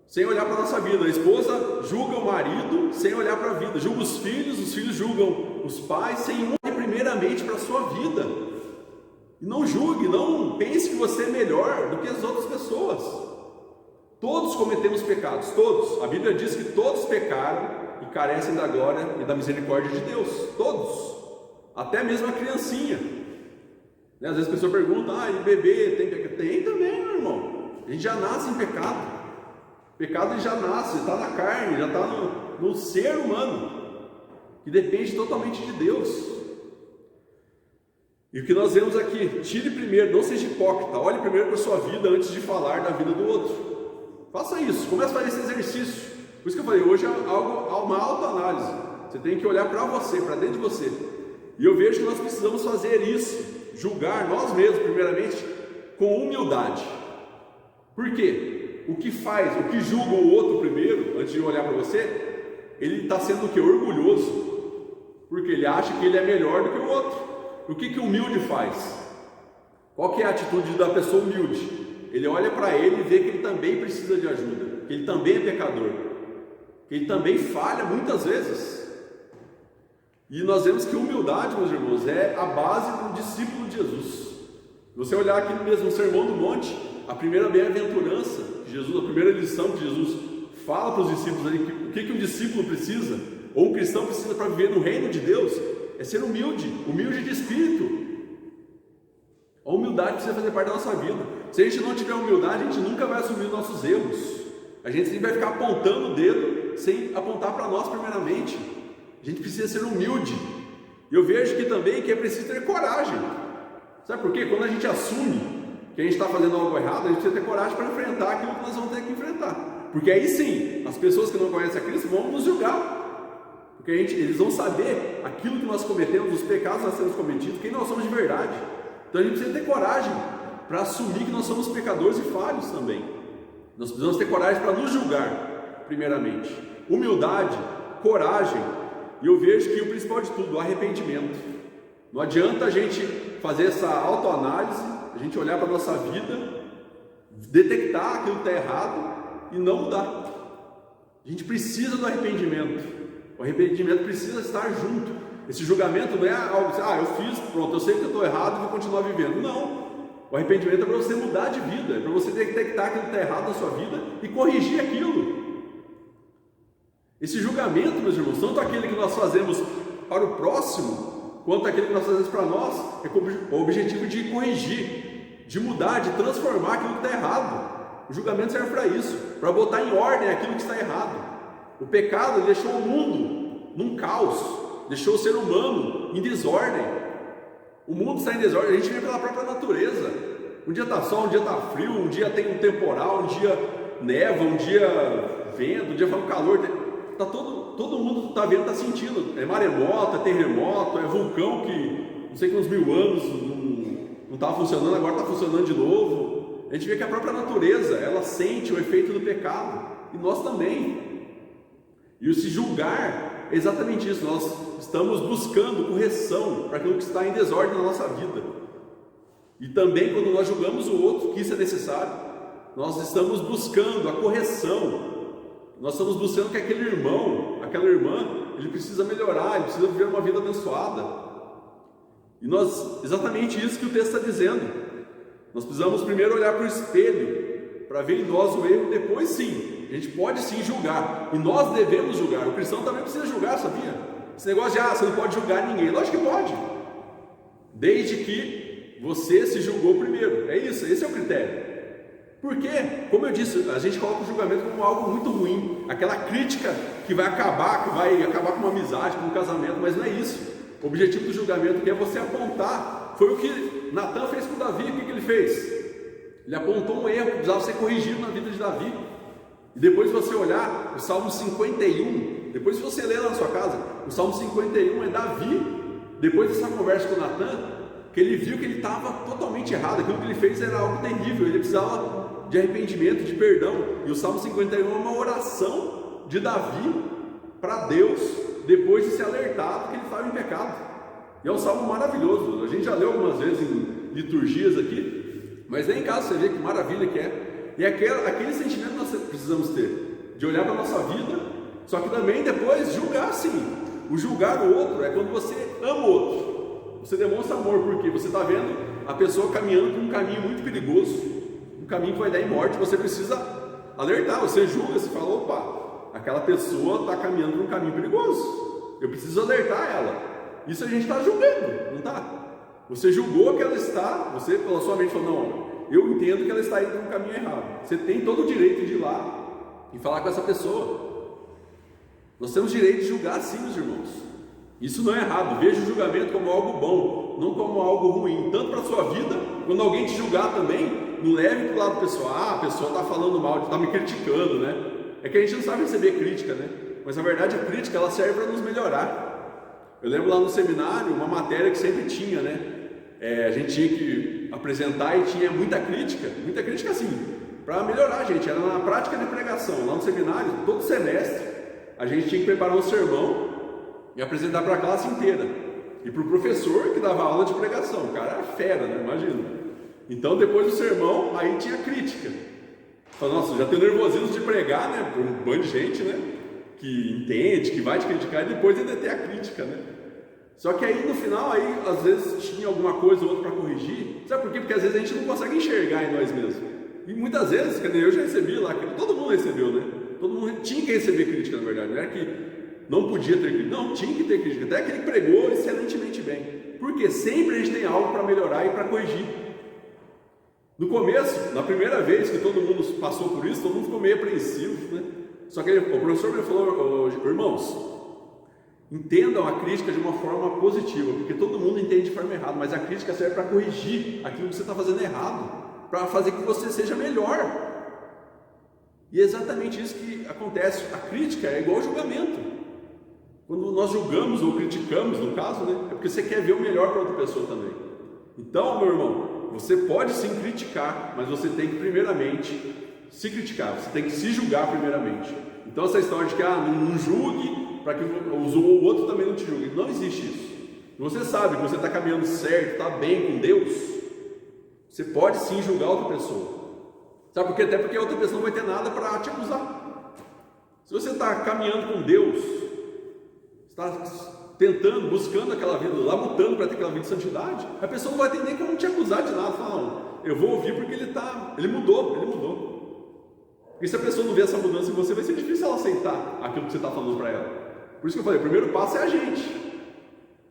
[SPEAKER 1] sem olhar para a nossa vida. A esposa julga o marido sem olhar para a vida. Julga os filhos julgam os pais sem olhar primeiramente para a sua vida. E não julgue, não pense que você é melhor do que as outras pessoas. Todos cometemos pecados, todos. A Bíblia diz que todos pecaram e carecem da glória e da misericórdia de Deus. Todos. Até mesmo a criancinha. Às vezes a pessoa pergunta, e bebê tem pecado? Tem também, meu irmão. A gente já nasce em pecado. O pecado ele já nasce, está na carne, já está no ser humano, que depende totalmente de Deus. E o que nós vemos aqui, tire primeiro, não seja hipócrita, olhe primeiro para a sua vida antes de falar da vida do outro. Faça isso, comece a fazer esse exercício. Por isso que eu falei, hoje é uma autoanálise. Você tem que olhar para você, para dentro de você. E eu vejo que nós precisamos fazer isso, julgar nós mesmos, primeiramente, com humildade. Por quê? O que julga o outro primeiro, antes de olhar para você, ele está sendo o quê? Orgulhoso. Porque ele acha que ele é melhor do que o outro. O que o humilde faz? Qual que é a atitude da pessoa humilde? Ele olha para ele e vê que ele também precisa de ajuda, que ele também é pecador, que ele também falha muitas vezes. E nós vemos que humildade, meus irmãos, é a base para o discípulo de Jesus. Se você olhar aqui no mesmo Sermão do Monte, a primeira bem-aventurança de Jesus, a primeira lição que Jesus fala para os discípulos ali, o que um discípulo precisa, ou um cristão precisa para viver no reino de Deus, é ser humilde de espírito. A humildade precisa fazer parte da nossa vida. Se a gente não tiver humildade, a gente nunca vai assumir os nossos erros. A gente sempre vai ficar apontando o dedo, sem apontar para nós primeiramente. A gente precisa ser humilde. E eu vejo que também que é preciso ter coragem. Sabe por quê? Quando a gente assume que a gente está fazendo algo errado, a gente precisa ter coragem para enfrentar aquilo que nós vamos ter que enfrentar. Porque aí sim, as pessoas que não conhecem a Cristo vão nos julgar. Porque eles vão saber aquilo que nós cometemos, os pecados que nós temos cometido, quem nós somos de verdade. Então a gente precisa ter coragem para assumir que nós somos pecadores e falhos também. Nós precisamos ter coragem para nos julgar, primeiramente. Humildade, coragem, e eu vejo que o principal de tudo, o arrependimento. Não adianta a gente fazer essa autoanálise, a gente olhar para a nossa vida, detectar aquilo que está errado e não mudar. A gente precisa do arrependimento. O arrependimento precisa estar junto. Esse julgamento não é algo assim, eu fiz, pronto, eu sei que eu estou errado e vou continuar vivendo. Não. O arrependimento é para você mudar de vida, é para você detectar aquilo que está errado na sua vida e corrigir aquilo. Esse julgamento, meus irmãos, tanto aquele que nós fazemos para o próximo, quanto aquele que nós fazemos para nós, é com o objetivo de corrigir, de mudar, de transformar aquilo que está errado. O julgamento serve para isso, para botar em ordem aquilo que está errado. O pecado deixou o mundo num caos, deixou o ser humano em desordem. O mundo está em desordem, a gente vê pela própria natureza. Um dia está sol, um dia está frio, um dia tem um temporal, um dia neva, um dia vento, um dia faz um calor. Tá todo mundo está vendo, está sentindo. É maremoto, é terremoto, é vulcão que não sei quantos mil anos não estava funcionando, agora está funcionando de novo. A gente vê que a própria natureza, ela sente o efeito do pecado, e nós também. E o se julgar é exatamente isso, nós estamos buscando correção para aquilo que está em desordem na nossa vida. E também quando nós julgamos o outro, que isso é necessário, nós estamos buscando a correção, nós estamos buscando que aquele irmão, aquela irmã, ele precisa melhorar, ele precisa viver uma vida abençoada. E exatamente isso que o texto está dizendo, nós precisamos primeiro olhar para o espelho, para ver em nós o erro, depois sim, a gente pode sim julgar, e nós devemos julgar. O cristão também precisa julgar, sabia? Esse negócio de, você não pode julgar ninguém, lógico que pode, desde que você se julgou primeiro, é isso, esse é o critério. Porque, como eu disse, a gente coloca o julgamento como algo muito ruim, aquela crítica que vai acabar com uma amizade, com um casamento, mas não é isso. O objetivo do julgamento que é você apontar, foi o que Natan fez com Davi. O que ele fez? Ele apontou um erro que precisava ser corrigido na vida de Davi. E depois você olhar o Salmo 51, depois se você ler lá na sua casa, o Salmo 51 é Davi, depois dessa conversa com Natan, que ele viu que ele estava totalmente errado, aquilo que ele fez era algo terrível, ele precisava de arrependimento, de perdão. E o Salmo 51 é uma oração de Davi para Deus, depois de ser alertado que ele estava em pecado. E é um salmo maravilhoso, a gente já leu algumas vezes em liturgias aqui, mas nem em casa você vê que maravilha que é. E aquele sentimento nós precisamos ter, de olhar para a nossa vida, só que também depois julgar sim. O julgar o outro é quando você ama o outro, você demonstra amor, porque você está vendo a pessoa caminhando por um caminho muito perigoso, um caminho que vai dar em morte, você precisa alertar, você julga, você fala, opa, aquela pessoa está caminhando por um caminho perigoso, eu preciso alertar ela. Isso a gente está julgando, não está? Você julgou que ela está, você pela sua mente falou, não, eu entendo que ela está indo no caminho errado. Você tem todo o direito de ir lá e falar com essa pessoa. Nós temos direito de julgar sim, meus irmãos. Isso não é errado. Veja o julgamento como algo bom, não como algo ruim, tanto para a sua vida, quando alguém te julgar também, não leve para o lado pessoal. Ah, a pessoa está falando mal, está me criticando, né? É que a gente não sabe receber crítica, né? Mas na verdade a crítica ela serve para nos melhorar. Eu lembro lá no seminário uma matéria que sempre tinha, né? A gente tinha que apresentar e tinha muita crítica assim, para melhorar a gente. Era na prática de pregação, lá no seminário, todo semestre, a gente tinha que preparar um sermão e apresentar para a classe inteira. E para o professor que dava aula de pregação, o cara era fera, né? Imagina. Então depois do sermão, aí tinha crítica. Falei, nossa, já tenho nervosismo de pregar, né? Para um bando de gente, né? Que entende, que vai te criticar, e depois ainda tem a crítica, né? Só que aí no final, aí, às vezes tinha alguma coisa ou outra para corrigir. Sabe por quê? Porque às vezes a gente não consegue enxergar em nós mesmos. E muitas vezes, cadê? Eu já recebi lá, todo mundo recebeu, né? Todo mundo tinha que receber crítica, na verdade. Não era que não podia ter crítica, não, tinha que ter crítica. Até aquele que pregou excelentemente bem. Porque sempre a gente tem algo para melhorar e para corrigir. No começo, na primeira vez que todo mundo passou por isso, todo mundo ficou meio apreensivo, né? Só que o professor me falou, irmãos, entendam a crítica de uma forma positiva, porque todo mundo entende de forma errada, mas a crítica serve para corrigir aquilo que você está fazendo errado, para fazer que você seja melhor. E é exatamente isso que acontece. A crítica é igual ao julgamento. Quando nós julgamos ou criticamos, no caso, né, é porque você quer ver o melhor para outra pessoa também. Então, meu irmão, você pode sim criticar, mas você tem que primeiramente se criticar, você tem que se julgar primeiramente. Então essa história de que não julgue para que o outro também não te julgue, não existe isso. Se você sabe que você está caminhando certo, está bem com Deus, você pode sim julgar outra pessoa. Sabe por quê? Até porque a outra pessoa não vai ter nada para te acusar. Se você está caminhando com Deus, está tentando, buscando aquela vida, labutando para ter aquela vida de santidade, a pessoa não vai entender como te acusar de nada. Fala, não, eu vou ouvir porque ele mudou. Porque se a pessoa não vê essa mudança em você, vai ser difícil ela aceitar aquilo que você está falando para ela. Por isso que eu falei, o primeiro passo é a gente.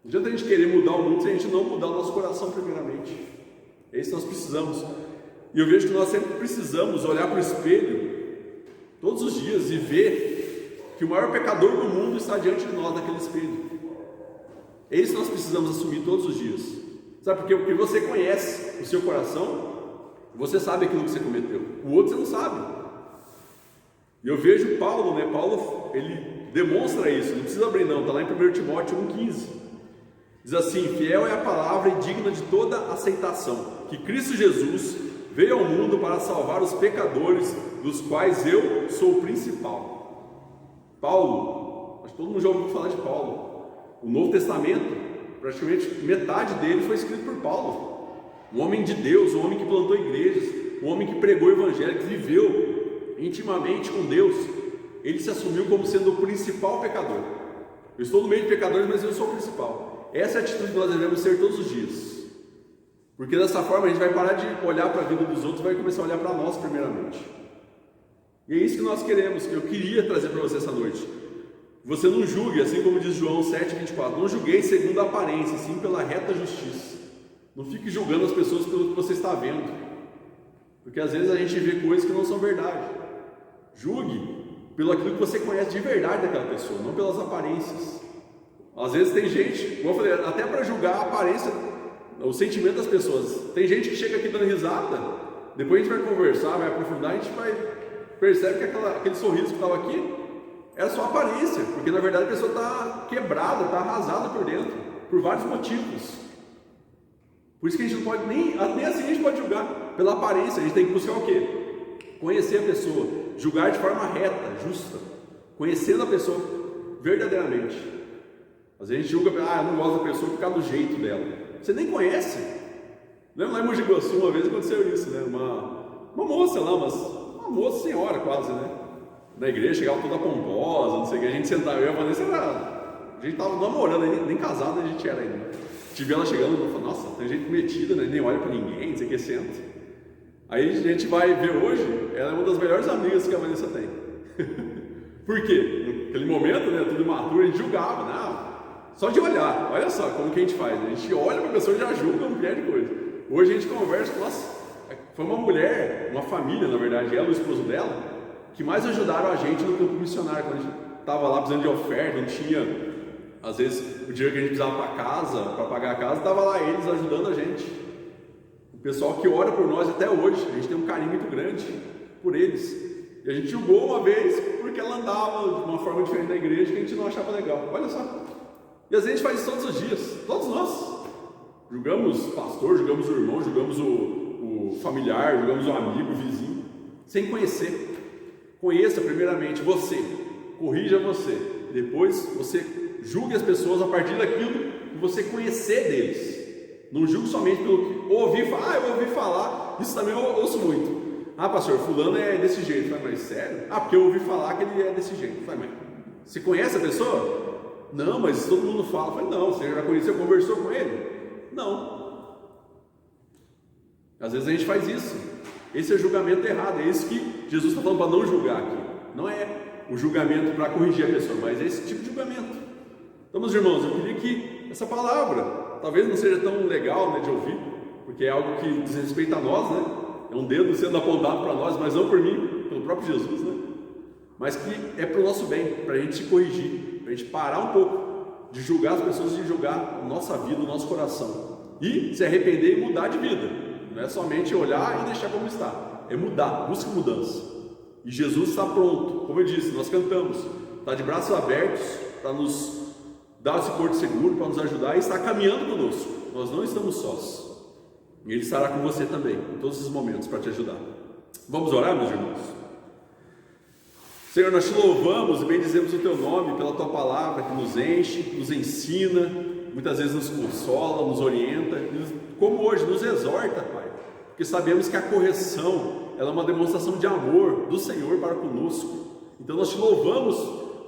[SPEAKER 1] Não adianta a gente querer mudar o mundo se a gente não mudar o nosso coração primeiramente. É isso que nós precisamos. E eu vejo que nós sempre precisamos olhar para o espelho todos os dias e ver que o maior pecador do mundo está diante de nós naquele espelho. É isso que nós precisamos assumir todos os dias. Sabe por quê? Porque você conhece o seu coração, você sabe aquilo que você cometeu. O outro você não sabe. E eu vejo Paulo, né? Paulo, ele demonstra isso, não precisa abrir não, está lá em 1 Timóteo 1,15. Diz assim, fiel é a palavra e digna de toda aceitação, que Cristo Jesus veio ao mundo para salvar os pecadores, dos quais eu sou o principal. Paulo, acho que todo mundo já ouviu falar de Paulo. O Novo Testamento, praticamente metade dele foi escrito por Paulo. Um homem de Deus, um homem que plantou igrejas, um homem que pregou o evangelho, que viveu intimamente com Deus. Ele se assumiu como sendo o principal pecador. Eu estou no meio de pecadores, mas eu sou o principal. Essa é a atitude que nós devemos ter todos os dias, porque dessa forma a gente vai parar de olhar para a vida dos outros e vai começar a olhar para nós primeiramente. E é isso que nós queremos, que eu queria trazer para você essa noite. Você não julgue, assim como diz João 7,24, não julguei segundo a aparência, sim pela reta justiça. Não fique julgando as pessoas pelo que você está vendo, porque às vezes a gente vê coisas que não são verdade. Julgue pelo aquilo que você conhece de verdade daquela pessoa, não pelas aparências. Às vezes tem gente, como eu falei, até para julgar a aparência, o sentimento das pessoas. Tem gente que chega aqui dando risada, depois a gente vai conversar, vai aprofundar, a gente percebe que aquele sorriso que estava aqui era só aparência, porque na verdade a pessoa está quebrada, está arrasada por dentro, por vários motivos. Por isso que a gente não pode, nem assim a gente pode julgar pela aparência. A gente tem que buscar o quê? Conhecer a pessoa, julgar de forma reta, justa, conhecendo a pessoa verdadeiramente. Às vezes a gente julga, eu não gosto da pessoa por causa do jeito dela. Você nem conhece. Lembra lá em Mogi Guaçu, uma vez aconteceu isso, né? Uma moça lá, uma moça senhora quase, né? Na igreja, chegava toda pomposa, não sei o que, a gente sentava, eu e a Vanessa, a gente estava namorando, nem casado a gente era ainda. Tive ela chegando e falei, nossa, tem gente metida, né? Nem olha pra ninguém, não sei o que, senta. Aí a gente vai ver hoje, ela é uma das melhores amigas que a Vanessa tem. Por quê? Naquele momento, né, tudo imaturo, a gente julgava, Só de olhar, olha só como que a gente faz. A gente olha para a pessoa e já julga um milhão de coisa. Hoje a gente conversa com foi uma mulher, uma família, na verdade, ela e o esposo dela, que mais ajudaram a gente no campo missionário. Quando a gente estava lá precisando de oferta, não tinha, às vezes, o dinheiro que a gente precisava para casa, para pagar a casa, estava lá eles ajudando a gente. O pessoal que ora por nós até hoje, a gente tem um carinho muito grande por eles. E a gente julgou uma vez porque ela andava de uma forma diferente da igreja que a gente não achava legal. Olha só. E às vezes a gente faz isso todos os dias, todos nós. Julgamos o pastor, julgamos o irmão, julgamos o familiar, julgamos o amigo, o vizinho, sem conhecer. Conheça primeiramente você, corrija você, depois você julgue as pessoas a partir daquilo que você conhecer deles. Não julgue somente pelo que ouvi falar. Eu ouvi falar, isso também eu ouço muito. Pastor, fulano é desse jeito. Mas sério? Porque eu ouvi falar que ele é desse jeito. Mas você conhece a pessoa? Não, mas todo mundo fala. Não, você já conheceu, conversou com ele? Não. Às vezes a gente faz isso. Esse é o julgamento errado. É isso que Jesus está falando para não julgar aqui. Não é o julgamento para corrigir a pessoa, mas é esse tipo de julgamento. Então, meus irmãos, eu queria que essa palavra talvez não seja tão legal, né, de ouvir, porque é algo que diz respeito a nós, né? É um dedo sendo apontado para nós, mas não por mim, pelo próprio Jesus, né? Mas que é para o nosso bem, para a gente se corrigir, para a gente parar um pouco de julgar as pessoas e de julgar a nossa vida, o nosso coração, e se arrepender e mudar de vida. Não é somente olhar e deixar como está, é mudar, busca mudança. E Jesus está pronto, como eu disse, nós cantamos, está de braços abertos para nos dar esse porto seguro, para nos ajudar e está caminhando conosco. Nós não estamos sós. E Ele estará com você também, em todos os momentos, para te ajudar. Vamos orar, meus irmãos? Senhor, nós te louvamos e bendizemos o Teu nome pela Tua palavra que nos enche, nos ensina, muitas vezes nos consola, nos orienta, como hoje nos exorta, Pai, porque sabemos que a correção ela é uma demonstração de amor do Senhor para conosco. Então nós te louvamos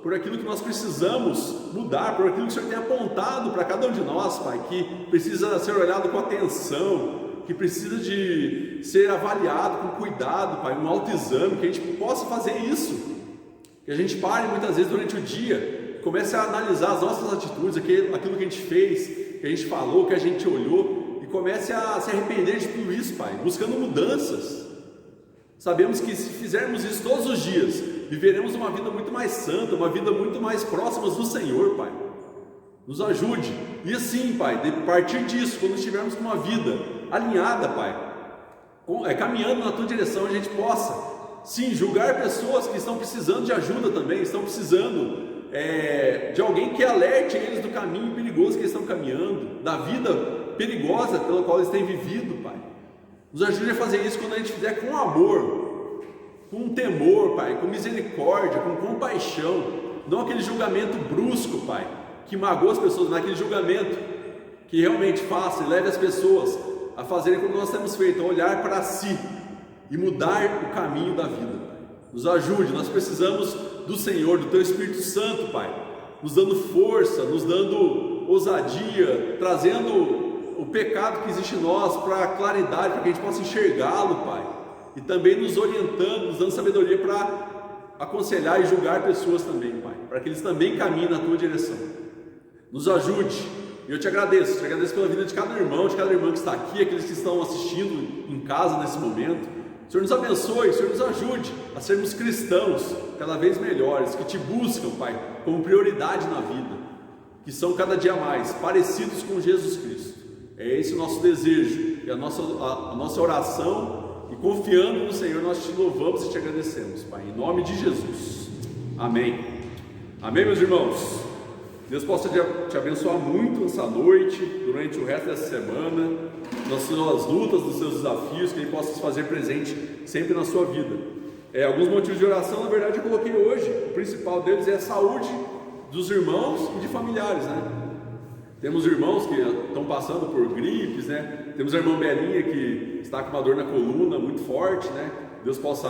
[SPEAKER 1] por aquilo que nós precisamos mudar, por aquilo que o Senhor tem apontado para cada um de nós, Pai, que precisa ser olhado com atenção, que precisa de ser avaliado com cuidado, Pai, um autoexame, que a gente possa fazer isso, que a gente pare muitas vezes durante o dia, comece a analisar as nossas atitudes, aquilo que a gente fez, que a gente falou, que a gente olhou, e comece a se arrepender de tudo isso, Pai, buscando mudanças. Sabemos que se fizermos isso todos os dias, viveremos uma vida muito mais santa, uma vida muito mais próxima do Senhor, Pai. Nos ajude. E assim, Pai, a partir disso, quando estivermos com uma vida alinhada, Pai, caminhando na Tua direção, a gente possa, sim, julgar pessoas que estão precisando de ajuda também, estão precisando de alguém que alerte eles do caminho perigoso que eles estão caminhando, da vida perigosa pela qual eles têm vivido, Pai. Nos ajude a fazer isso quando a gente fizer com amor, com temor, Pai, com misericórdia, com compaixão, não aquele julgamento brusco, Pai, que magoa as pessoas, mas aquele julgamento que realmente faça e leve as pessoas a fazerem como nós temos feito, a olhar para si e mudar o caminho da vida, Pai. Nos ajude, nós precisamos do Senhor, do Teu Espírito Santo, Pai, nos dando força, nos dando ousadia, trazendo o pecado que existe em nós para a claridade, para que a gente possa enxergá-lo, Pai, e também nos orientando, nos dando sabedoria para aconselhar e julgar pessoas também, Pai, para que eles também caminhem na Tua direção. Nos ajude, e eu te agradeço pela vida de cada irmão, de cada irmã que está aqui, aqueles que estão assistindo em casa nesse momento. O Senhor nos abençoe, o Senhor nos ajude a sermos cristãos cada vez melhores, que Te buscam, Pai, como prioridade na vida, que são cada dia mais parecidos com Jesus Cristo. É esse o nosso desejo, e a nossa oração, e confiando no Senhor, nós Te louvamos e Te agradecemos, Pai, em nome de Jesus. Amém. Amém, meus irmãos. Deus possa te abençoar muito essa noite, durante o resto dessa semana, nas suas lutas, nos seus desafios, que Ele possa se fazer presente sempre na sua vida. Alguns motivos de oração, na verdade, eu coloquei hoje. O principal deles é a saúde dos irmãos e de familiares, né? Temos irmãos que estão passando por gripes, né? Temos a irmã Belinha que está com uma dor na coluna muito forte, né? Deus possa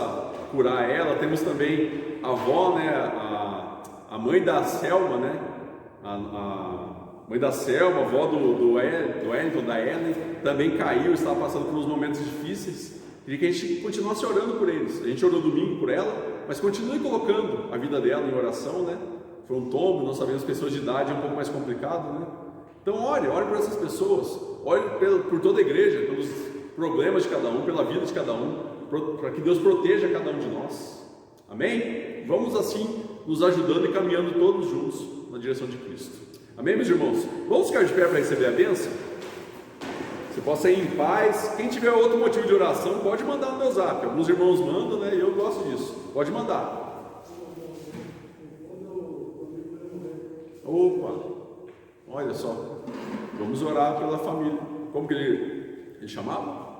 [SPEAKER 1] curar ela. Temos também a avó, né? A mãe da Selma, né? A mãe da Selma, a avó do Wellington, da Ellen, também caiu, estava passando por uns momentos difíceis. Queria que a gente continuasse orando por eles. A gente orou domingo por ela, mas continue colocando a vida dela em oração, né? foi um tombo, nós sabemos que pessoas de idade é um pouco mais complicado, né? Então ore por essas pessoas, ore por toda a igreja, pelos problemas de cada um, pela vida de cada um, para que Deus proteja cada um de nós. Amém? Vamos assim nos ajudando e caminhando todos juntos na direção de Cristo. Amém, meus irmãos? Vamos ficar de pé para receber a bênção? Você possa ir em paz. Quem tiver outro motivo de oração, pode mandar no meu zap. Alguns irmãos mandam, né? E eu gosto disso. Pode mandar. Opa! Olha só. Vamos orar pela família. Como que ele chamava?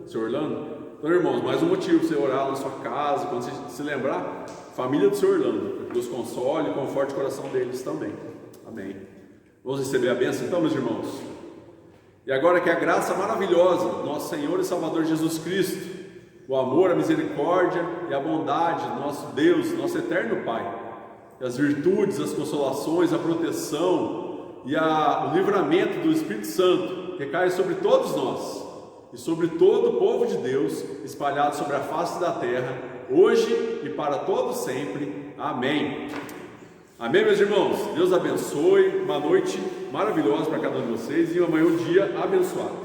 [SPEAKER 1] Senhor Orlando. Então, irmãos, mais um motivo para você orar na sua casa, quando você se lembrar, família do Senhor Orlando, para que Deus console e conforte o coração deles também. Amém. Vamos receber a bênção então, meus irmãos. E agora que a graça maravilhosa do nosso Senhor e Salvador Jesus Cristo, o amor, a misericórdia e a bondade do nosso Deus, nosso eterno Pai, e as virtudes, as consolações, a proteção e o livramento do Espírito Santo recaia sobre todos nós e sobre todo o povo de Deus espalhado sobre a face da terra, hoje e para todos sempre. Amém. Amém, meus irmãos? Deus abençoe, uma noite maravilhosa para cada um de vocês e amanhã um dia abençoado.